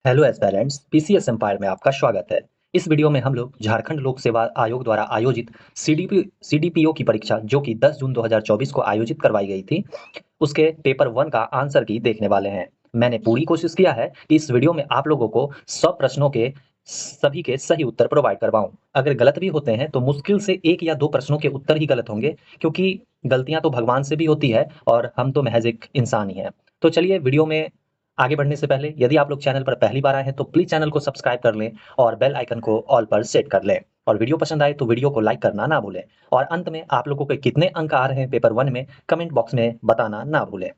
Hello aspirants, PCS empire में आपका स्वागत है। इस वीडियो में हम लोग झारखंड लोक सेवा आयोग द्वारा आयोजित सीडीपीओ की परीक्षा जो कि 10 जून 2024 को आयोजित करवाई गई थी, उसके पेपर 1 का आंसर की देखने वाले हैं। मैंने पूरी कोशिश किया है कि इस वीडियो में आप लोगों को सब प्रश्नों के सभी के सही उत्तर प्रोवाइड करवाऊं। अगर गलत भी होते हैं तो मुश्किल से 1 या 2 प्रश्नों के उत्तर ही गलत होंगे, क्योंकि गलतियां तो भगवान से भी होती है और हम तो महज एक इंसान ही हैं। तो चलिए, वीडियो में आगे बढ़ने से पहले यदि आप लोग चैनल पर पहली बार आए हैं तो प्लीज चैनल को सब्सक्राइब कर लें और बेल आइकन को ऑल पर सेट कर लें। और वीडियो पसंद आए तो वीडियो को लाइक करना ना भूलें। और अंत में आप लोगों के कितने अंक आ रहे हैं पेपर 1 में कमेंट बॉक्स में बताना ना भूलें।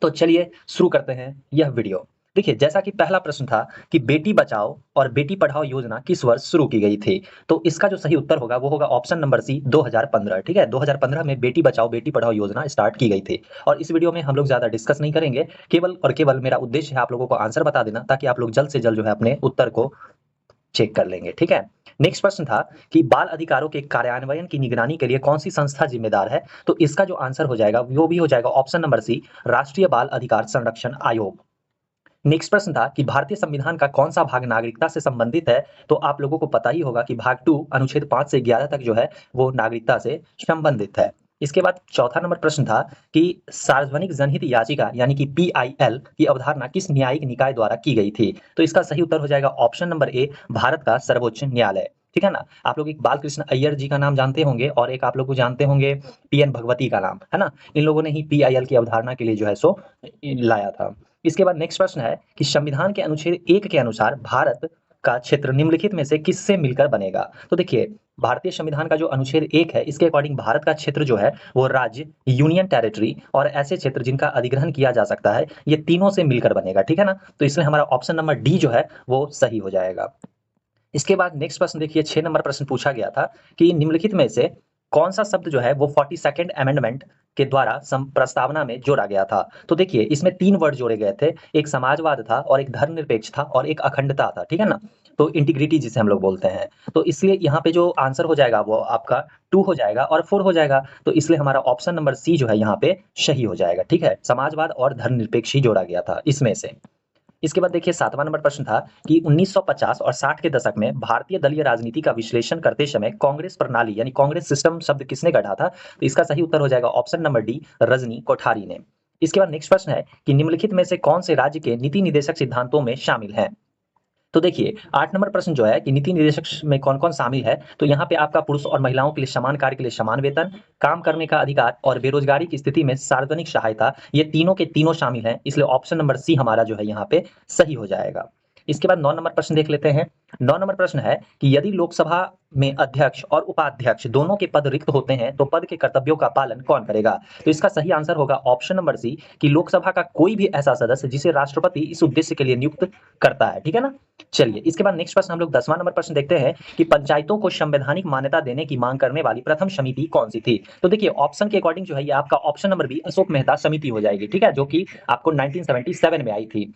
तो चलिए शुरू करते हैं यह वीडियो। देखिए, जैसा कि पहला प्रश्न था कि बेटी बचाओ और बेटी पढ़ाओ योजना किस वर्ष शुरू की गई थी, तो इसका जो सही उत्तर होगा वो होगा ऑप्शन नंबर सी, 2015। ठीक है, 2015 में बेटी बचाओ बेटी पढ़ाओ योजना स्टार्ट की गई थी। और इस वीडियो में हम लोग ज्यादा डिस्कस नहीं करेंगे, केवल और केवल मेरा उद्देश्य है आप लोगों को आंसर बता देना, ताकि आप लोग जल्द से जल्द जो है अपने उत्तर को चेक कर लेंगे। ठीक है, नेक्स्ट प्रश्न था कि बाल अधिकारों के कार्यान्वयन की निगरानी के लिए कौन सी संस्था जिम्मेदार है, तो इसका जो आंसर हो जाएगा वो भी हो जाएगा ऑप्शन नंबर सी, राष्ट्रीय बाल अधिकार संरक्षण आयोग। नेक्स्ट प्रश्न था कि भारतीय संविधान का कौन सा भाग नागरिकता से संबंधित है, तो आप लोगों को पता ही होगा कि भाग 2 अनुच्छेद 5 से 11 तक जो है वो नागरिकता से संबंधित है। इसके बाद चौथा नंबर प्रश्न था कि सार्वजनिक जनहित याचिका यानी कि पीआईएल की अवधारणा किस न्यायिक निकाय द्वारा की गई थी, तो इसका सही उत्तर हो जाएगा ऑप्शन नंबर ए, भारत का सर्वोच्च न्यायालय। ठीक है ना, आप लोग एक बाल कृष्ण अय्यर जी का नाम जानते होंगे और एक आप लोग को जानते होंगे पीएन भगवती का नाम, है ना। इन लोगों ने ही पीआईएल की अवधारणा के लिए जो है सो लाया था। इसके बाद नेक्स्ट प्रश्न है कि संविधान के अनुच्छेद 1 के अनुसार भारत का क्षेत्र निम्नलिखित में से किससे मिलकर बनेगा, तो देखिए, भारतीय संविधान का जो अनुच्छेद 1 है इसके अकॉर्डिंग भारत का क्षेत्र जो है वो राज्य, यूनियन टेरिटरी और ऐसे क्षेत्र जिनका अधिग्रहण किया जा सकता है, ये तीनों से मिलकर बनेगा। ठीक है ना, तो इसलिए हमारा ऑप्शन नंबर डी जो है वो सही हो जाएगा। इसके बाद नेक्स्ट प्रश्न देखिए, 6 नंबर प्रश्न पूछा गया था कि निम्नलिखित में से कौन सा शब्द जो है वो 42nd अमेंडमेंट के द्वारा प्रस्तावना में जोड़ा गया था, तो देखिए इसमें 3 वर्ड जोड़े गए थे, एक समाजवाद था और एक धर्मनिरपेक्ष था और एक अखंडता था। ठीक है ना, तो इंटीग्रिटी जिसे हम लोग बोलते हैं, तो इसलिए यहाँ पे जो आंसर हो जाएगा वो आपका 2 हो जाएगा और 4 हो जाएगा, तो इसलिए हमारा ऑप्शन नंबर सी जो है यहाँ पे सही हो जाएगा। ठीक है, समाजवाद और धर्मनिरपेक्ष ही जोड़ा गया था इसमें से। इसके बाद देखिए 7वां नंबर प्रश्न था कि 1950 और 60 के दशक में भारतीय दलीय राजनीति का विश्लेषण करते समय कांग्रेस प्रणाली यानी कांग्रेस सिस्टम शब्द किसने गढ़ा था, तो इसका सही उत्तर हो जाएगा option number D, Rajni Kothari ने। इसके बाद नेक्स्ट प्रश्न है कि निम्नलिखित में से कौन से राज्य के नीति निदेशक सिद्धांतों में शामिल है, तो देखिए 8 नंबर प्रश्न जो है कि नीति निर्देशक में कौन-कौन शामिल है, तो यहाँ पे आपका पुरुष और महिलाओं के लिए समान कार्य के लिए समान वेतन, काम करने का अधिकार और बेरोजगारी की स्थिति में सार्वजनिक सहायता, ये तीनों के तीनों शामिल हैं, इसलिए ऑप्शन नंबर सी हमारा जो है यहाँ पे सही हो जाएगा। इसके बाद 9 नंबर प्रश्न देख लेते हैं। 9 नंबर प्रश्न है कि यदि लोकसभा में अध्यक्ष और उपाध्यक्ष दोनों के पद रिक्त होते हैं तो पद के कर्तव्यों का पालन कौन करेगा, तो इसका सही आंसर होगा ऑप्शन नंबर सी कि लोकसभा का कोई भी ऐसा सदस्य जिसे राष्ट्रपति इस उद्देश्य के लिए नियुक्त करता है। ठीक है ना, चलिए इसके बाद नेक्स्ट प्रश्न हम लोग 10वां नंबर प्रश्न देखते हैं कि पंचायतों को संवैधानिक मान्यता देने की मांग करने वाली प्रथम समिति कौन सी थी, तो देखिए ऑप्शन के अकॉर्डिंग जो है ये आपका option number B, Ashok Mehta समिति हो जाएगी। ठीक है, जो कि आपको 1977 में आई थी।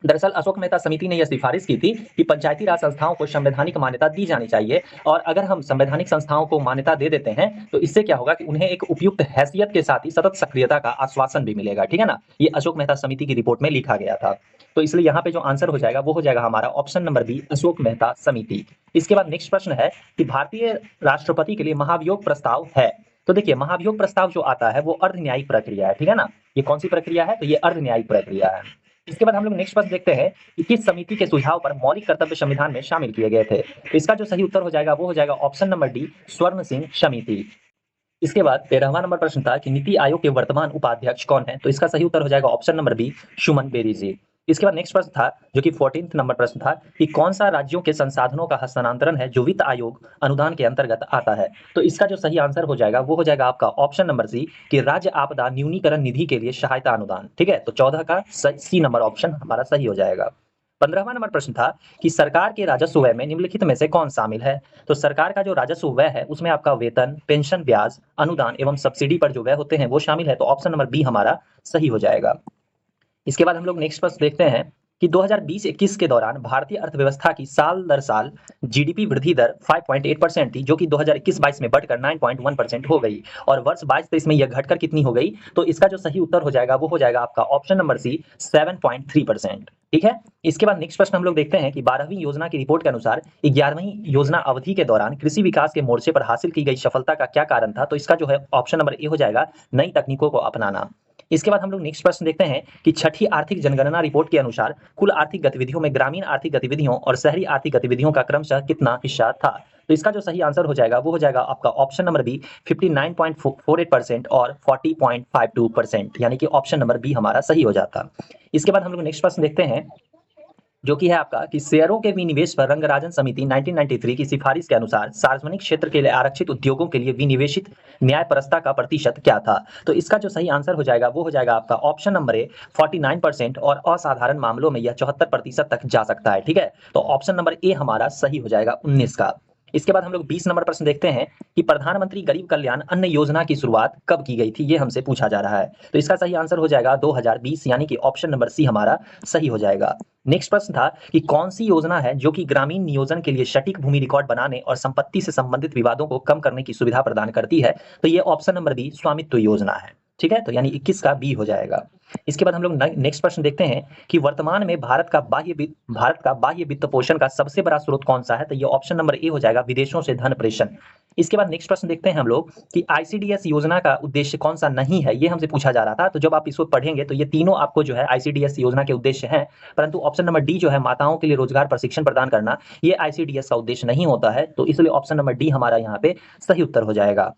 दरअसल अशोक मेहता समिति ने यह सिफारिश की थी कि पंचायती राज संस्थाओं को संवैधानिक मान्यता दी जानी चाहिए, और अगर हम संवैधानिक संस्थाओं को मान्यता दे देते हैं तो इससे क्या होगा कि उन्हें एक उपयुक्त हैसियत के साथ ही सतत सक्रियता का आश्वासन भी मिलेगा। ठीक है ना, ये अशोक मेहता समिति की रिपोर्ट में लिखा गया था, तो इसलिए यहाँ पे जो आंसर हो जाएगा वो हो जाएगा हमारा option number B, Ashok Mehta समिति। इसके बाद नेक्स्ट प्रश्न है कि भारतीय राष्ट्रपति के लिए महाभियोग प्रस्ताव है, तो देखिए महाभियोग प्रस्ताव जो आता है वो अर्ध न्यायिक प्रक्रिया है। ठीक है ना, ये कौन सी प्रक्रिया है, तो ये अर्ध न्यायिक प्रक्रिया है। इसके बाद हम लोग नेक्स्ट प्रश्न देखते हैं कि किस समिति के सुझाव पर मौलिक कर्तव्य संविधान में शामिल किए गए थे, तो इसका जो सही उत्तर हो जाएगा वो हो जाएगा ऑप्शन नंबर डी, स्वर्ण सिंह समिति। इसके बाद 13वां नंबर प्रश्न था कि नीति आयोग के वर्तमान उपाध्यक्ष कौन है, तो इसका सही उत्तर हो जाएगा ऑप्शन नंबर बी, सुमन बेरी जी। इसके बाद नेक्स्ट प्रश्न था जो कि 14th नंबर प्रश्न था कि कौन सा राज्यों के संसाधनों का हस्तांतरण है जो वित्त आयोग अनुदान के अंतर्गत आता है, तो इसका जो सही आंसर हो जाएगा वो हो जाएगा आपका ऑप्शन नंबर सी कि राज्य आपदा न्यूनीकरण निधि के लिए सहायता अनुदान। ठीक है, तो 14 का सी नंबर ऑप्शन हमारा सही हो जाएगा। 15वां नंबर प्रश्न था कि सरकार के राजस्व व्यय में निम्नलिखित में से कौन शामिल है, तो सरकार का जो राजस्व व्यय है उसमें आपका वेतन, पेंशन, ब्याज, अनुदान एवं सब्सिडी पर जो व्यय होते हैं वो शामिल है, तो ऑप्शन नंबर बी हमारा सही हो जाएगा। इसके बाद हम लोग नेक्स्ट प्रश्न देखते हैं कि 2020-21 के दौरान भारतीय अर्थव्यवस्था की साल दर साल जीडीपी वृद्धि दर 5.8% थी, जो कि 2021-22 में बढ़कर 9.1% हो गई, और वर्ष 22-23 में यह घटकर कितनी हो गई? तो इसका जो सही उत्तर हो जाएगा वो हो जाएगा आपका ऑप्शन नंबर सी, 7.3%। ठीक है। इसके बाद नेक्स्ट प्रश्न हम लोग देखते हैं कि 12वीं योजना की रिपोर्ट के अनुसार 11वीं योजना अवधि के दौरान कृषि विकास के मोर्चे पर हासिल की गई सफलता का क्या कारण था? तो इसका जो है ऑप्शन नंबर ए हो जाएगा, नई तकनीकों को अपनाना। इसके बाद हम लोग नेक्स्ट प्रश्न देखते हैं कि छठी आर्थिक जनगणना रिपोर्ट के अनुसार कुल आर्थिक गतिविधियों में ग्रामीण आर्थिक गतिविधियों और शहरी आर्थिक गतिविधियों का क्रमशः कितना हिस्सा था? तो इसका जो सही आंसर हो जाएगा वो हो जाएगा आपका ऑप्शन नंबर बी, 59.48% और 40.52%, यानी कि ऑप्शन नंबर बी हमारा सही हो जाता। इसके बाद हम लोग नेक्स्ट प्रश्न देखते हैं, जो कि है आपका कि शेयरों के विनिवेश पर रंगराजन समिति 1993 की सिफारिश के अनुसार सार्वजनिक क्षेत्र के लिए आरक्षित उद्योगों के लिए विनिवेशित न्यायपरस्ता का प्रतिशत क्या था? तो इसका जो सही आंसर हो जाएगा वो हो जाएगा आपका ऑप्शन नंबर ए, 49%, और असाधारण मामलों में यह 74% तक जा सकता है। ठीक है, तो ऑप्शन नंबर ए हमारा सही हो जाएगा 19 का। इसके बाद हम लोग 20 नंबर प्रश्न देखते हैं कि प्रधानमंत्री गरीब कल्याण अन्न योजना की शुरुआत कब की गई थी? ये हमसे पूछा जा रहा है। तो इसका सही आंसर हो जाएगा 2020, यानी कि ऑप्शन नंबर सी हमारा सही हो जाएगा। नेक्स्ट प्रश्न था कि कौन सी योजना है जो कि ग्रामीण नियोजन के लिए सटीक भूमि रिकॉर्ड बनाने और संपत्ति से संबंधित विवादों को कम करने की सुविधा प्रदान करती है? तो ये ऑप्शन नंबर बी, स्वामित्व योजना है। ठीक है, तो यानी 21 का बी हो जाएगा। इसके बाद हम लोग नेक्स्ट प्रश्न देखते हैं कि वर्तमान में भारत का बाह्य वित्त पोषण का सबसे बड़ा स्रोत कौन सा है? तो ये ऑप्शन नंबर ए हो जाएगा, विदेशों से धन प्रेषण। इसके बाद नेक्स्ट प्रश्न देखते हैं हम लोग कि आईसीडीएस योजना का उद्देश्य कौन सा नहीं है? ये हमसे पूछा जा रहा था। तो जब आप इसको पढ़ेंगे तो ये तीनों आपको जो है आईसीडीएस योजना के उद्देश्य हैं, परंतु ऑप्शन नंबर डी जो है माताओं के लिए रोजगार प्रशिक्षण प्रदान करना, ये आईसीडीएस का उद्देश्य नहीं होता है। तो इसलिए ऑप्शन नंबर डी हमारा यहाँ पे सही उत्तर हो जाएगा।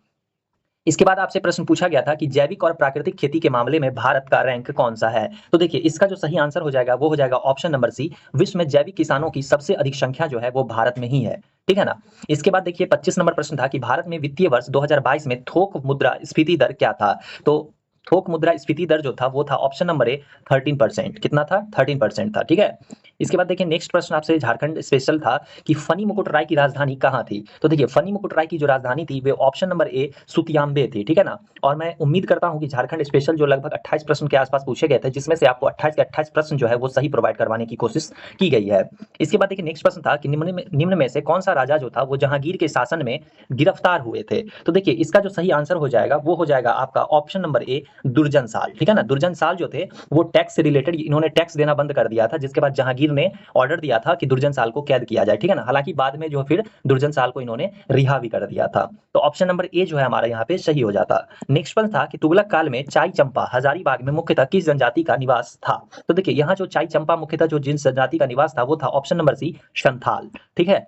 इसके बाद आपसे प्रश्न पूछा गया था कि जैविक और प्राकृतिक खेती के मामले में भारत का रैंक कौन सा है? तो देखिए इसका जो सही आंसर हो जाएगा वो हो जाएगा ऑप्शन नंबर सी, विश्व में जैविक किसानों की सबसे अधिक संख्या जो है वो भारत में ही है। ठीक है ना। इसके बाद देखिए 25 नंबर प्रश्न था कि भारत में वित्तीय वर्ष 2022 में थोक मुद्रा स्फीति दर क्या था? तो थोक मुद्रा स्फीति दर जो था वो था ऑप्शन नंबर ए, 13%। कितना था? 13% था। ठीक है। इसके बाद देखिए नेक्स्ट प्रश्न आपसे झारखंड स्पेशल था कि फनी मुकुट राय की राजधानी कहाँ थी? तो देखिए फनी मुकुट राय की जो राजधानी थी वे ऑप्शन नंबर ए, सुतियाम्बे थी। ठीक है ना। और मैं उम्मीद करता हूं कि झारखंड स्पेशल जो लगभग 28 प्रश्न के आसपास पूछे गए थे, जिसमें से आपको 28 के 28 प्रश्न जो है वो सही प्रोवाइड करवाने की कोशिश की गई है। इसके बाद देखिए नेक्स्ट प्रश्न था कि निम्न में से कौन सा राजा जो था वो जहांगीर के शासन में गिरफ्तार हुए थे? तो देखिए इसका जो सही आंसर हो जाएगा वो हो जाएगा आपका ऑप्शन नंबर ए, दुर्जन साल। ठीक है ना। दुर्जन साल जो थे वो टैक्स से रिलेटेड इन्होंने टैक्स देना बंद कर दिया था, जिसके बाद जहांगीर ने ऑर्डर दिया था कि दुर्जन साल को कैद किया जाए। ठीक है ना। हालांकि बाद में जो फिर दुर्जन साल को इन्होंने रिहा भी कर दिया था। तो ऑप्शन नंबर ए जो है हमारा यहाँ पे सही हो जाता। नेक्स्ट प्रश्न था कि तुगलक काल में चाई चंपा हजारीबाग में मुख्यतः किस जनजाति का निवास था? तो देखिए यहाँ जो चाई चंपा मुख्यतः जो जिन जनजाति का निवास था वो था ऑप्शन नंबर सी, संथाल। ठीक है।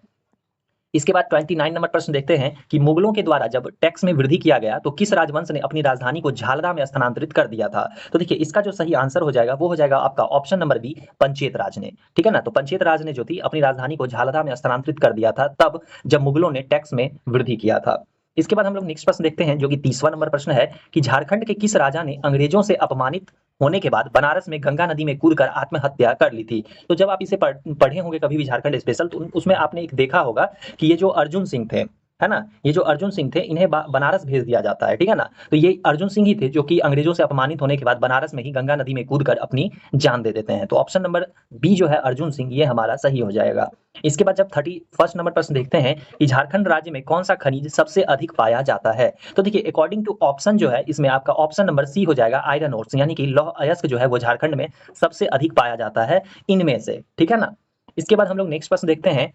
इसके बाद 29 नंबर प्रश्न देखते हैं कि मुगलों के द्वारा जब टैक्स में वृद्धि किया गया तो किस राजवंश ने अपनी राजधानी को झालदा में स्थानांतरित कर दिया था? तो देखिए इसका जो सही आंसर हो जाएगा वो हो जाएगा आपका ऑप्शन नंबर बी, पंचेत राज ने। ठीक है ना। तो पंचेत राज ने जो थी अपनी राजधानी को झालदा में स्थानांतरित कर दिया था तब जब मुगलों ने टैक्स में वृद्धि किया था। इसके बाद हम लोग नेक्स्ट प्रश्न देखते हैं, जो कि 30वां नंबर प्रश्न है कि झारखंड के किस राजा ने अंग्रेजों से अपमानित होने के बाद बनारस में गंगा नदी में कूदकर आत्महत्या कर ली थी? तो जब आप इसे पढ़े होंगे कभी भी झारखंड स्पेशल, तो उसमें आपने एक देखा होगा कि ये जो अर्जुन सिंह थे, है ना, ये जो अर्जुन सिंह थे इन्हें बनारस भेज दिया जाता है। ठीक है ना। तो ये अर्जुन सिंह ही थे जो कि अंग्रेजों से अपमानित होने के बाद बनारस में ही गंगा नदी में कूदकर अपनी जान दे देते हैं। तो ऑप्शन नंबर बी जो है अर्जुन सिंह, ये हमारा सही हो जाएगा। इसके बाद जब 31 नंबर प्रश्न देखते हैं कि झारखंड राज्य में कौन सा खनिज सबसे अधिक पाया जाता है? तो देखिए अकॉर्डिंग टू ऑप्शन जो है इसमें आपका ऑप्शन नंबर सी हो जाएगा, आयरन ओर्स, यानी कि लौह अयस्क जो है वो झारखंड में सबसे अधिक पाया जाता है इनमें से। ठीक है ना। इसके बाद हम लोग नेक्स्ट प्रश्न देखते हैं,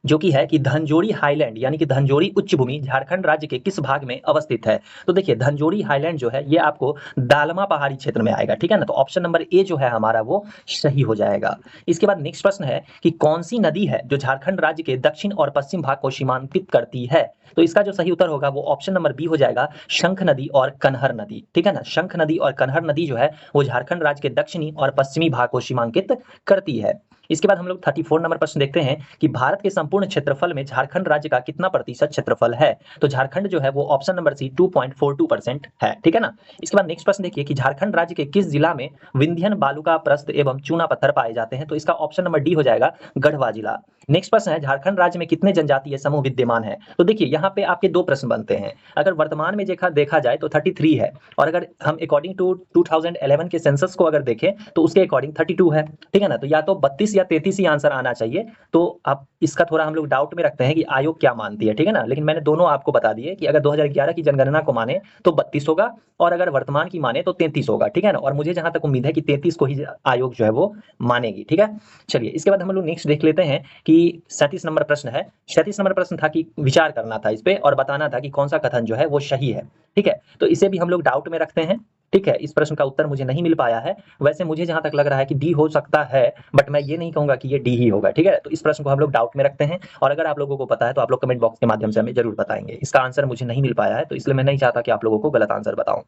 जो कि है कि धनजोड़ी हाईलैंड यानी कि धनजोड़ी उच्च भूमि झारखंड राज्य के किस भाग में अवस्थित है? तो देखिए धनजोड़ी हाईलैंड जो है ये आपको दालमा पहाड़ी क्षेत्र में आएगा। ठीक है ना। तो ऑप्शन नंबर ए जो है हमारा वो सही हो जाएगा। इसके बाद नेक्स्ट प्रश्न है कि कौन सी नदी है जो झारखंड राज्य के दक्षिण और पश्चिम भाग को सीमांकित करती है? तो इसका जो सही उत्तर होगा वो ऑप्शन नंबर बी हो जाएगा, शंख नदी और कनहर नदी। ठीक है ना। शंख नदी और कनहर नदी जो है वो झारखंड राज्य के दक्षिणी और पश्चिमी भाग को सीमांकित करती है। इसके बाद हम लोग 34 नंबर प्रश्न देखते हैं कि भारत के संपूर्ण क्षेत्रफल में झारखंड राज्य का कितना प्रतिशत क्षेत्रफल है? तो झारखंड जो है वो ऑप्शन नंबर सी, 2.42% है। ठीक है ना। इसके बाद नेक्स्ट प्रश्न देखिए कि झारखंड राज्य के किस जिला में विंध्यन बालुका प्रस्थ एवं चूना पत्थर पाए जाते हैं? तो इसका ऑप्शन नंबर डी हो जाएगा, गढ़वा जिला। नेक्स्ट प्रश्न है, झारखंड राज्य में कितने जनजातीय समूह विद्यमान हैं? तो देखिए यहाँ पे आपके दो प्रश्न बनते हैं। अगर वर्तमान में देखा जाए तो 33 है, और अगर हम अकॉर्डिंग टू 2011 के सेंसस को अगर देखें तो उसके अकॉर्डिंग 32 है, ठीक है ना। तो या तो 32 या 33 ही आंसर आना चाहिए। तो अब इसका थोड़ा हम लोग डाउट में रखते हैं कि आयोग क्या मानती है, ठीक है ना। लेकिन मैंने दोनों आपको बता दिए कि अगर 2011 की जनगणना को माने तो 32 होगा, और अगर वर्तमान की माने तो 33 होगा, ठीक है ना। और मुझे जहां तक उम्मीद है कि 33 को ही आयोग जो है वो मानेगी, ठीक है। चलिए इसके बाद हम लोग नेक्स्ट देख लेते हैं कि 37 नंबर प्रश्न है। 37 नंबर प्रश्न था कि विचार करना था इस पे और बताना था कि कौन सा कथन जो है वो सही है, ठीक है। तो इसे भी हम लोग डाउट में रखते हैं, ठीक है। इस प्रश्न का उत्तर मुझे नहीं मिल पाया है। वैसे मुझे जहां तक लग रहा है कि डी हो सकता है, बट मैं ये नहीं कहूंगा कि ये डी ही होगा, ठीक है। तो इस प्रश्न को हम लोग डाउट में रखते हैं, और अगर आप लोगों को पता है तो आप लोग कमेंट बॉक्स के माध्यम से हमें जरूर बताएंगे। इसका आंसर मुझे नहीं मिल पाया है, तो इसलिए मैं नहीं चाहता कि आप लोगों को गलत आंसर बताऊं।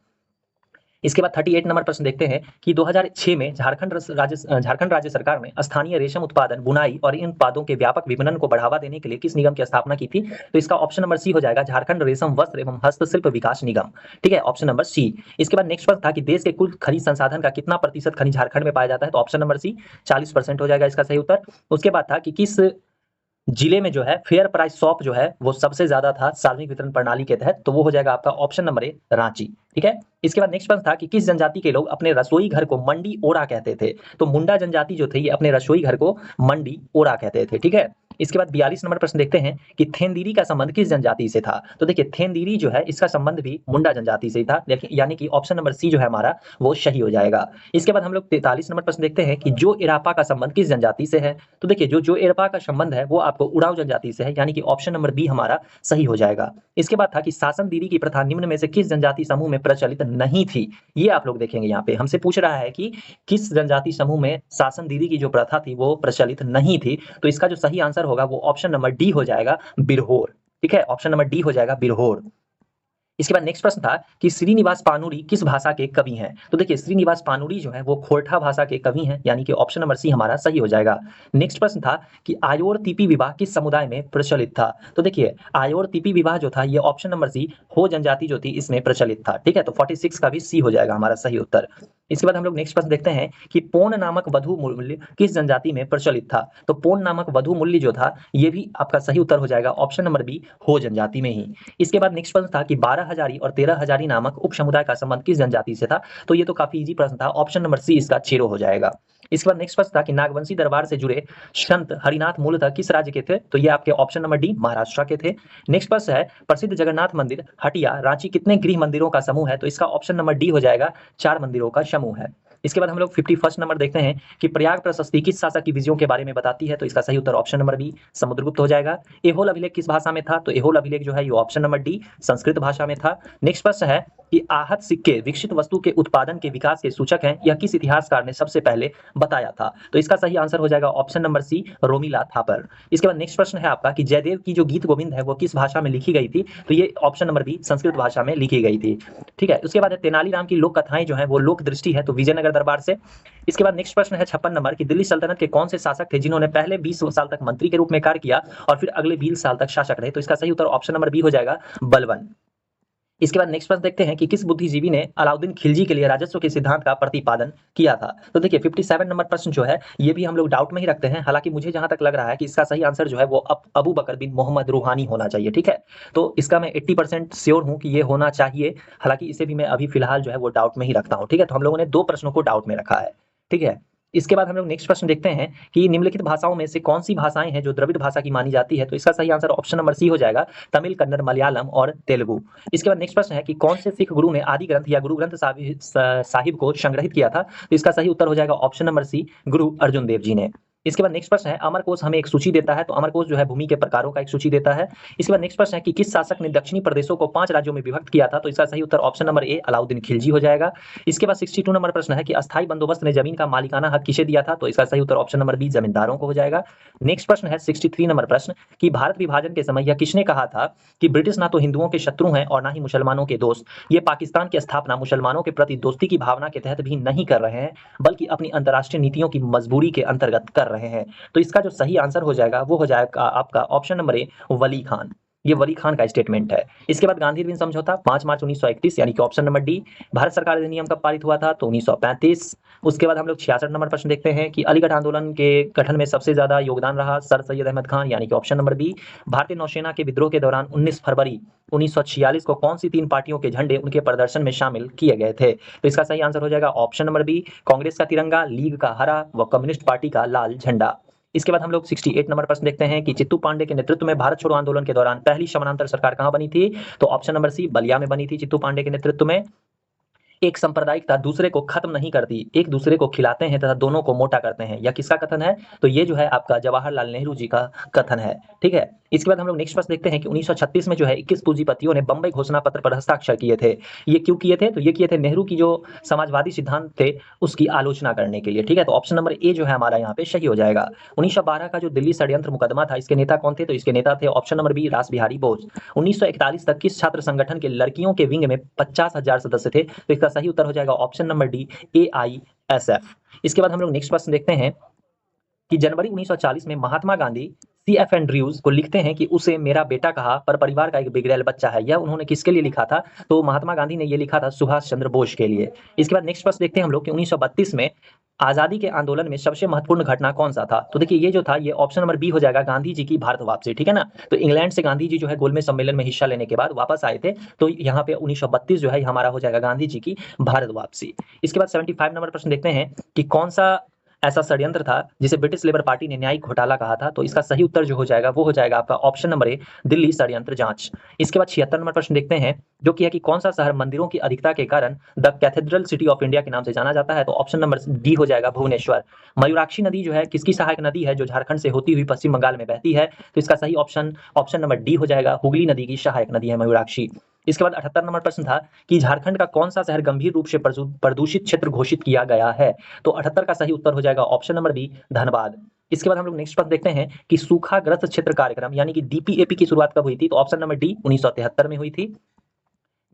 इसके बाद 38 नंबर प्रश्न देखते हैं कि 2006 में झारखंड राज्य सरकार ने स्थानीय रेशम उत्पादन, बुनाई और इन उत्पादों के व्यापक विपणन को बढ़ावा देने के लिए किस निगम की स्थापना की थी? तो इसका ऑप्शन नंबर सी हो जाएगा, झारखंड रेशम वस्त्र एवं हस्तशिल्प विकास निगम, ठीक है, ऑप्शन नंबर सी। इसके बाद नेक्स्ट प्रश्न था कि देश के कुल खनिज संसाधन का कितना प्रतिशत खनिज झारखंड में पाया जाता है? तो ऑप्शन नंबर सी 40% हो जाएगा इसका सही उत्तर। उसके बाद था कि किस जिले में जो है फेयर प्राइस शॉप जो है वो सबसे ज्यादा था सार्वजनिक वितरण प्रणाली के तहत? तो वो हो जाएगा आपका ऑप्शन नंबर ए, रांची, ठीक है। इसके बाद नेक्स्ट प्रश्न था कि किस जनजाति के लोग अपने रसोई घर को मंडी ओरा कहते थे? तो मुंडा जनजाति जो थे ये अपने रसोई घर को मंडी ओरा कहते थे, ठीक है। इसके बाद 42 नंबर प्रश्न देखते हैं कि थेंदीरी का संबंध किस जनजाति से था? तो देखिए थेंदीरी जो है इसका संबंध भी मुंडा जनजाति से ही था, यानी कि ऑप्शन नंबर सी जो है हमारा वो सही हो जाएगा। इसके बाद हम लोग 43 नंबर प्रश्न देखते हैं कि जो इरापा का संबंध किस जनजाति से है? तो देखिए जो इरापा का संबंध है वो आपको उराव जनजाति से है, यानी कि ऑप्शन नंबर बी हमारा सही हो जाएगा। इसके बाद था कि शासन दीदी की प्रथा निम्न में से किस जनजाति समूह में प्रचलित नहीं थी? ये आप लोग देखेंगे यहाँ पे हमसे पूछ रहा है कि किस जनजाति समूह में शासन दीदी की जो प्रथा थी वो प्रचलित नहीं थी। तो इसका जो सही आंसर होगा वो ऑप्शन नंबर डी हो जाएगा, बिरहोर, ठीक है। ऑप्शन नंबर डी हो जाएगा बिरहोर। इसके बाद नेक्स्ट प्रश्न था कि श्रीनिवास पानुरी किस भाषा के कवि हैं? तो देखिए श्रीनिवास पानुरी जो है वो खोरठा भाषा के कवि हैं, यानी कि ऑप्शन नंबर सी हमारा सही हो जाएगा। नेक्स्ट प्रश्न था कि आयोर तिपी विवाह किस समुदाय में प्रचलित था? तो देखिए आयोर तिपी विवाह जो था ये ऑप्शन नंबर सी हो जनजाति जो थी इसमें प्रचलित था, ठीक है। तो 46 का भी सी हो जाएगा हमारा सही उत्तर। इसके बाद हम लोग नेक्स्ट प्रश्न देखते हैं कि पोन नामक वधु मूल्य किस जनजाति में प्रचलित था? तो पोन नामक वधु मूल्य जो था ये भी आपका सही उत्तर हो जाएगा, ऑप्शन नंबर बी हो जनजाति में ही। इसके बाद नेक्स्ट प्रश्न था कि 12 हजारी और 13 हजारी नामक उप समुदाय का संबंध किस जनजाति से था? तो ये तो काफी इजी प्रश्न था, ऑप्शन नंबर सी इसका चेरो हो जाएगा। इसके बाद नेक्स्ट प्रश्न था कि नागवंशी दरबार से जुड़े संत हरिनाथ मूलतः किस राज्य के थे? तो ये आपके ऑप्शन नंबर डी महाराष्ट्र के थे। नेक्स्ट प्रश्न है प्रसिद्ध जगन्नाथ मंदिर हटिया रांची कितने गृह मंदिरों का समूह है? तो इसका ऑप्शन नंबर डी हो जाएगा, 4 मंदिरों का समूह है। इसके बाद हम लोग 51 नंबर देखते हैं कि प्रयाग प्रशस्ति किस शासक की विजयों के बारे में बताती है? तो इसका सही उत्तर ऑप्शन नंबर बी समुद्रगुप्त हो जाएगा। एहोल अभिलेख किस भाषा में था? तो एहोल अभिलेख जो है ये ऑप्शन नंबर डी संस्कृत भाषा में था। नेक्स्ट प्रश्न है कि आहत सिक्के विकसित वस्तु के उत्पादन के विकास के सूचक हैं, यह किस इतिहासकार ने सबसे पहले बताया था? तो इसका सही आंसर हो जाएगा option number C Romila Thapar. इसके बाद नेक्स्ट प्रश्न है आपका कि जयदेव की जो गीत गोविंद है वो किस भाषा में लिखी गई थी? तो ये ऑप्शन नंबर बी संस्कृत भाषा में लिखी गई थी, ठीक है। उसके बाद तेनालीराम की लोक कथाएं जो है वो लोक दृष्टि है, तो विजयनगर दरबार से। इसके बाद नेक्स्ट प्रश्न है 56 नंबर कि दिल्ली सल्तनत के कौन से शासक थे जिन्होंने पहले 20 साल तक मंत्री के रूप में कार्य किया और फिर अगले 20 साल तक शासक रहे? तो इसका सही उत्तर ऑप्शन नंबर बी हो जाएगा, बलबन। इसके बाद नेक्स्ट प्रश्न देखते हैं कि किस बुद्धिजीवी ने अलाउद्दीन खिलजी के लिए राजस्व के सिद्धांत का प्रतिपादन किया था? तो देखिए 57 नंबर प्रश्न जो है ये भी हम लोग डाउट में ही रखते हैं, हालांकि मुझे जहां तक लग रहा है कि इसका सही आंसर जो है वो अबू बकर बिन मोहम्मद रूहानी होना चाहिए, ठीक है। तो इसका मैं 80% श्योर हूं कि ये होना चाहिए, हालांकि इसे भी मैं अभी फिलहाल जो है वो डाउट में ही रखता हूं, ठीक है। तो हम लोगों ने 2 प्रश्नों को डाउट में रखा है, ठीक है। इसके बाद हम लोग नेक्स्ट प्रश्न देखते हैं कि निम्नलिखित भाषाओं में से कौन सी भाषाएं हैं जो द्रविड़ भाषा की मानी जाती है? तो इसका सही आंसर ऑप्शन नंबर सी हो जाएगा, तमिल, कन्नड़, मलयालम और तेलुगु। इसके बाद नेक्स्ट प्रश्न है कि कौन से सिख गुरु ने आदि ग्रंथ या गुरु ग्रंथ साहिब को संग्रहित किया था? तो इसका सही उत्तर हो जाएगा ऑप्शन नंबर सी, गुरु अर्जुन देव जी ने। इसके बाद नेक्स्ट प्रश्न है अमरकोश हमें एक सूची देता है, तो अमरकोश जो है भूमि के प्रकारों का एक सूची देता है। इसके बाद नेक्स्ट प्रश्न है कि किस शासक ने दक्षिणी प्रदेशों को 5 राज्यों में विभक्त किया था? तो इसका सही उत्तर option number A Alauddin Khilji हो जाएगा। इसके बाद 62 नंबर प्रश्न है कि अस्थायी बंदोबस्त ने जमीन का मालिकाना हक किसे दिया था? तो इसका सही उत्तर ऑप्शन नंबर बी जमींदारों को हो जाएगा। नेक्स्ट प्रश्न है 63 नंबर प्रश्न कि भारत विभाजन के समय यह किसने कहा था कि ब्रिटिश ना तो हिंदुओं के शत्रु हैं और ना ही मुसलमानों के दोस्त, ये पाकिस्तान की स्थापना मुसलमानों के प्रति दोस्ती की भावना के तहत भी नहीं कर रहे हैं बल्कि अपनी अंतर्राष्ट्रीय नीतियों की मजबूरी के अंतर्गत कर रहे हैं? तो इसका जो सही आंसर हो जाएगा वो हो जाएगा आपका ऑप्शन नंबर ए वली खान। ये वली खान का स्टेटमेंट है। इसके बाद गांधी अरविंद समझौता 5 मार्च 1931 यानी कि ऑप्शन नंबर डी। भारत सरकार अधिनियम कब पारित हुआ था? तो 1935। उसके बाद हम लोग 66 नंबर प्रश्न देखते हैं कि अलीगढ़ आंदोलन के गठन में सबसे ज्यादा योगदान रहा सर सैयद अहमद खान यानी कि ऑप्शन नंबर बी। भारतीय नौसेना के विद्रोह के दौरान 19 फरवरी 1946 को कौन सी 3 पार्टियों के झंडे उनके प्रदर्शन में शामिल किए गए थे? तो इसका सही आंसर हो जाएगा ऑप्शन नंबर बी, कांग्रेस का तिरंगा, लीग का हरा व कम्युनिस्ट पार्टी का लाल झंडा। इसके बाद हम लोग 68 नंबर प्रश्न देखते हैं कि चित्तू पांडे के नेतृत्व में भारत छोड़ो आंदोलन के दौरान पहली समानांतर सरकार कहां बनी थी? तो ऑप्शन नंबर सी, बलिया में बनी थी चित्तू पांडे के नेतृत्व में। एक सांप्रदायिकता दूसरे को खत्म नहीं करती, एक दूसरे को खिलाते हैं तथा दोनों को मोटा करते हैं। यह किसका कथन है? तो ये जो है आपका जवाहरलाल नेहरू जी का कथन है। ठीक है, इसके बाद हम लोग नेक्स्ट प्रश्न देखते हैं कि 1936 में जो है 21 पूंजीपतियों ने बंबई घोषणा पत्र पर हस्ताक्षर किए थे। ये क्यों किए थे? तो ये किए थे नेहरू की जो समाजवादी सिद्धांत थे उसकी आलोचना करने के लिए। ठीक है, तो ऑप्शन नंबर ए जो है हमारा यहाँ पे सही हो जाएगा। 1912 का जो दिल्ली षड्यंत्र मुकदमा था इसके नेता कौन थे? तो इसके नेता थे ऑप्शन नंबर बी, रास बिहारी बोस। 1941 तक किस छात्र संगठन के लड़कियों के विंग में 50,000 सदस्य थे? तो इसका सही उत्तर हो जाएगा ऑप्शन नंबर डी, AISF। इसके बाद हम लोग नेक्स्ट प्रश्न देखते हैं कि जनवरी 1940 में महात्मा गांधी CF एंड्रयूज को लिखते हैं कि उसे मेरा बेटा कहा पर परिवार का एक बिगड़ैल बच्चा है। यह उन्होंने किसके लिए लिखा था? तो महात्मा गांधी ने यह लिखा था सुभाष चंद्र बोस के लिए। इसके बाद नेक्स्ट प्रश्न देखते हैं हम लोग कि 1932 में आजादी के आंदोलन में सबसे महत्वपूर्ण घटना कौन सा था? तो देखिए ये जो था ये ऑप्शन नंबर बी हो जाएगा, गांधी जी की भारत वापसी। ठीक है ना, तो इंग्लैंड से गांधी जी जो है गोलमेज सम्मेलन में हिस्सा लेने के बाद वापस आए थे, तो यहाँ पे 1932 जो है हमारा हो जाएगा गांधी जी की भारत वापसी। इसके बाद 75 नंबर प्रश्न देखते हैं कि कौन सा ऐसा षड्यंत्र था जिसे ब्रिटिश लेबर पार्टी ने न्यायिक घोटाला कहा था? तो इसका सही उत्तर जो हो जाएगा वो हो जाएगा आपका ऑप्शन नंबर ए, दिल्ली षड्यंत्र जांच। इसके बाद 76 नंबर प्रश्न देखते हैं जो कि है कि कौन सा शहर मंदिरों की अधिकता के कारण the cathedral city of India के नाम से जाना जाता है? तो ऑप्शन नंबर डी हो जाएगा भुवनेश्वर। मयूराक्षी नदी जो है किसकी सहायक नदी है जो झारखंड से होती हुई पश्चिम बंगाल में बहती है? तो इसका सही ऑप्शन ऑप्शन नंबर डी हो जाएगा, हुगली नदी की सहायक नदी है मयूराक्षी। इसके बाद 78 नंबर प्रश्न था कि झारखंड का कौन सा शहर गंभीर रूप से प्रदूषित क्षेत्र घोषित किया गया है? तो 78 का सही उत्तर हो जाएगा ऑप्शन नंबर बी, धनबाद। इसके बाद हम लोग नेक्स्ट प्रश्न देखते हैं कि सूखाग्रस्त क्षेत्र कार्यक्रम यानी कि DPAP की शुरुआत कब हुई थी? तो ऑप्शन नंबर डी 1973 में हुई थी।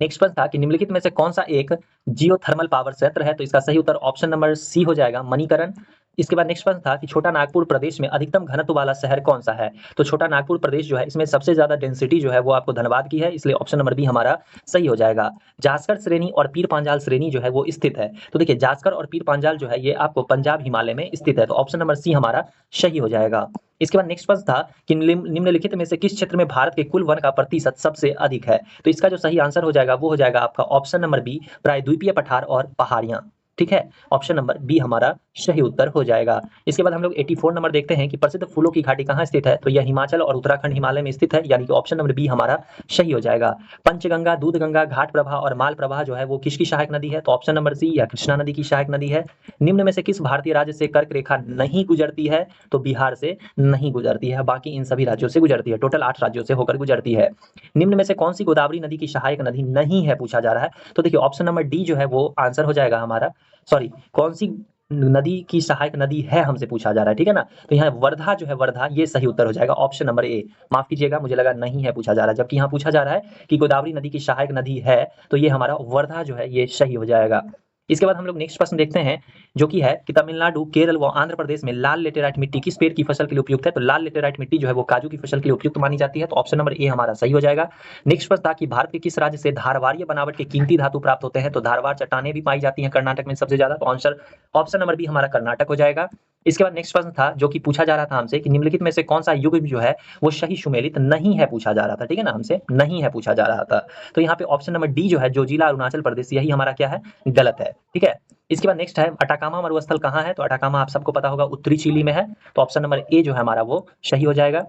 नेक्स्ट प्रश्न था कि निम्नलिखित में से कौन सा एक जियोथर्मल पावर संयंत्र है? तो इसका सही उत्तर ऑप्शन नंबर सी हो जाएगा, मणिकरण। इसके बाद नेक्स्ट प्रश्न था कि छोटा नागपुर प्रदेश में अधिकतम घनत्व वाला शहर कौन सा है? तो छोटा नागपुर प्रदेश जो है इसमें सबसे ज्यादा डेंसिटी जो है वो आपको धनबाद की है, इसलिए ऑप्शन नंबर बी हमारा सही हो जाएगा। जास्कर श्रेणी और पीर पांजाल श्रेणी जो है वो स्थित है। तो देखिए जास्कर और पीर पांजाल जो है ये आपको पंजाब हिमालय में स्थित है, तो ऑप्शन नंबर सी हमारा सही हो जाएगा। इसके बाद नेक्स्ट प्रश्न था कि निम्नलिखित में से किस क्षेत्र में भारत के कुल वन का प्रतिशत सबसे अधिक है? तो इसका जो सही आंसर हो जाएगा वो हो जाएगा आपका ऑप्शन नंबर बी, प्रायद्वीपीय पठार और पहाड़ियां। ठीक है, ऑप्शन नंबर बी हमारा सही उत्तर हो जाएगा। इसके बाद हम लोग 84 नंबर देखते हैं कि प्रसिद्ध फूलों की घाटी कहाँ स्थित है? तो यह हिमाचल और उत्तराखंड हिमालय में स्थित है, यानी कि ऑप्शन नंबर बी हमारा सही हो जाएगा। पंचगंगा, दूधगंगा, घाट प्रभा और माल प्रभा जो है वो किसकी सहायक नदी है? तो ऑप्शन नंबर सी, या कृष्णा नदी की सहायक नदी है। निम्न में से किस भारतीय राज्य से कर्क रेखा नहीं गुजरती है? तो बिहार से नहीं गुजरती है, बाकी इन सभी राज्यों से गुजरती है, टोटल 8 राज्यों से होकर गुजरती है। निम्न में से कौन सी गोदावरी नदी की सहायक नदी नहीं है पूछा जा रहा है? तो देखिए ऑप्शन नंबर डी जो है वो आंसर हो जाएगा हमारा, सॉरी कौन सी नदी की सहायक नदी है हमसे पूछा जा रहा है। ठीक है ना, तो यहाँ वर्धा जो है, वर्धा ये सही उत्तर हो जाएगा, ऑप्शन नंबर ए। माफ कीजिएगा, मुझे लगा नहीं है पूछा जा रहा है, जबकि यहाँ पूछा जा रहा है कि गोदावरी नदी की सहायक नदी है, तो ये हमारा वर्धा जो है ये सही हो जाएगा। इसके बाद हम लोग नेक्स्ट प्रश्न देखते हैं जो कि है कि तमिलनाडु, केरल व आंध्र प्रदेश में लाल लेटेराइट मिट्टी किस पेड़ की फसल के लिए उपयुक्त है? तो लाल लेटेराइट मिट्टी जो है वो काजू की फसल के लिए उपयुक्त मानी जाती है, तो ऑप्शन नंबर ए हमारा सही हो जाएगा। नेक्स्ट प्रश्न था कि भारत के किस राज्य से धारवाड़ीय बनावट के कीमती धातु प्राप्त होते हैं? तो धारवाड़ चट्टानें भी पाई जाती हैं कर्नाटक में सबसे ज्यादा, तो आंसर ऑप्शन नंबर बी हमारा कर्नाटक हो जाएगा। इसके बाद नेक्स्ट प्रश्न था जो कि पूछा जा रहा था हमसे कि निम्नलिखित में से कौन सा युग जो है वो सही सुमेलित नहीं है पूछा जा रहा था। ठीक है ना, हमसे नहीं है पूछा जा रहा था, तो यहाँ पे ऑप्शन नंबर डी जो है जो जिला अरुणाचल प्रदेश, यही हमारा क्या है, गलत है। ठीक है, इसके बाद नेक्स्ट है अटाकामा मरुस्थल कहाँ है? तो अटाकामा आप सबको पता होगा उत्तरी चिली में है, तो ऑप्शन नंबर ए जो है हमारा वो सही हो जाएगा।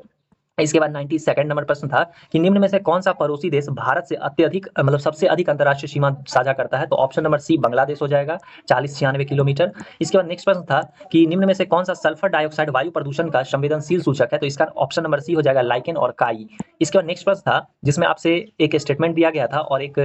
इसके बाद 92 नंबर प्रश्न था कि निम्न में से कौन सा पड़ोसी देश भारत से अत्यधिक मतलब सबसे अधिक अंतर्राष्ट्रीय सीमा साझा करता है? तो ऑप्शन नंबर सी बांग्लादेश हो जाएगा, 40-96 किलोमीटर। इसके बाद नेक्स्ट प्रश्न था कि निम्न में से कौन सा सल्फर डाइऑक्साइड वायु प्रदूषण का संवेदनशील सूचक है? तो इसका ऑप्शन नंबर सी हो जाएगा, लाइकेन और काई। इसके बाद नेक्स्ट प्रश्न था जिसमें आपसे एक स्टेटमेंट दिया गया था और एक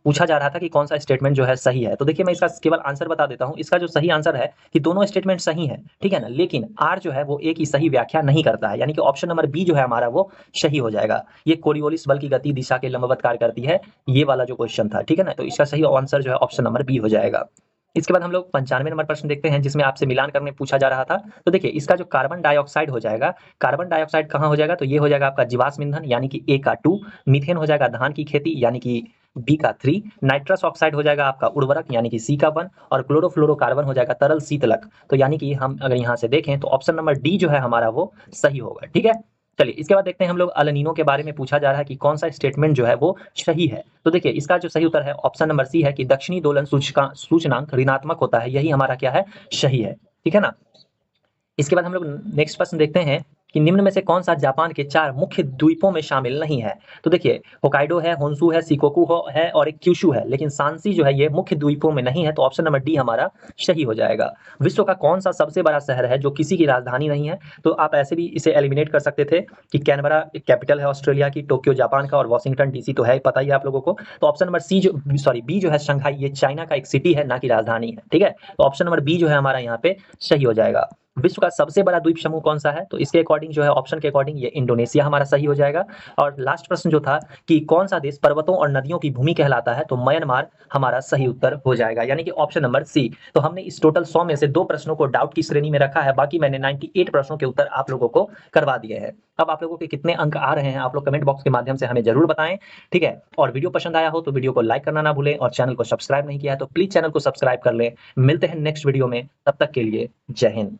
पूछा जा रहा था कि कौन सा स्टेटमेंट जो है सही है। तो देखिए मैं इसका केवल आंसर बता देता हूं, इसका जो सही आंसर है कि दोनों स्टेटमेंट सही है, ठीक है ना, लेकिन आर जो है वो एक ही सही व्याख्या नहीं करता है, यानी कि ऑप्शन नंबर बी जो है हमारा वो सही हो जाएगा। ये कोरियोलिस बल की गति दिशा के लंबवत कार्य करती है, ये वाला जो क्वेश्चन था, ठीक है ना, तो इसका सही आंसर जो है ऑप्शन नंबर बी हो जाएगा। इसके बाद हम लोग 95 नंबर प्रश्न देखते हैं, जिसमें आपसे मिलान करने पूछा जा रहा था। तो देखिए, इसका जो कार्बन डाइऑक्साइड हो जाएगा, कार्बन डाइऑक्साइड कहाँ हो जाएगा, तो ये हो जाएगा आपका जीवाश्म ईंधन यानी कि ए का 2, मीथेन हो जाएगा धान की खेती यानी कि बी का 3, नाइट्रस ऑक्साइड हो जाएगा आपका उर्वरक यानी कि सी का 1, और क्लोरोफ्लोरोकार्बन हो जाएगा तरल शीतलक। तो यानी कि हम अगर यहाँ से देखें तो ऑप्शन नंबर डी जो है हमारा वो सही होगा। ठीक है, चलिए इसके बाद देखते हैं हम लोग अल नीनो के बारे में पूछा जा रहा है कि कौन सा स्टेटमेंट जो है वो सही है। तो देखिए, इसका जो सही उत्तर है ऑप्शन नंबर सी है कि दक्षिणी दोलन सूचकांक ऋणात्मक होता है, यही हमारा क्या है, सही है। ठीक है ना। इसके बाद हम लोग नेक्स्ट प्रश्न देखते हैं कि निम्न में से कौन सा जापान के 4 मुख्य द्वीपों में शामिल नहीं है। तो देखिए, होकाइडो है, होन्शु है, शिकोकू है और एक क्यूशु है, लेकिन सांसी जो है ये मुख्य द्वीपों में नहीं है। तो ऑप्शन नंबर डी हमारा सही हो जाएगा। विश्व का कौन सा सबसे बड़ा शहर है जो किसी की राजधानी नहीं है। तो आप ऐसे भी इसे एलिमिनेट कर सकते थे कि कैनबरा कैपिटल है ऑस्ट्रेलिया की, टोक्यो जापान का, और वॉशिंगटन डीसी तो है पता ही है आप लोगों को। तो ऑप्शन नंबर सी जो बी जो है शंघाई, ये चाइना का एक सिटी है ना कि राजधानी है। ठीक है, तो ऑप्शन नंबर बी जो है हमारा यहाँ पे सही हो जाएगा। विश्व का सबसे बड़ा द्वीप समूह कौन सा है, तो इसके अकॉर्डिंग जो है ऑप्शन के अकॉर्डिंग ये इंडोनेशिया हमारा सही हो जाएगा। और लास्ट प्रश्न जो था कि कौन सा देश पर्वतों और नदियों की भूमि कहलाता है, तो म्यांमार हमारा सही उत्तर हो जाएगा, यानी कि ऑप्शन नंबर सी। तो हमने इस टोटल 100 में से 2 प्रश्नों को डाउट की श्रेणी में रखा है, बाकी मैंने 98 प्रश्नों के उत्तर आप लोगों को करवा दिए हैं। अब आप लोगों के कितने अंक आ रहे हैं आप लोग कमेंट बॉक्स के माध्यम से हमें जरूर बताएं। ठीक है, और वीडियो पसंद आया हो तो वीडियो को लाइक करना ना भूलें, और चैनल को सब्सक्राइब नहीं किया है तो प्लीज चैनल को सब्सक्राइब कर लें। मिलते हैं नेक्स्ट वीडियो में, तब तक के लिए जय हिंद।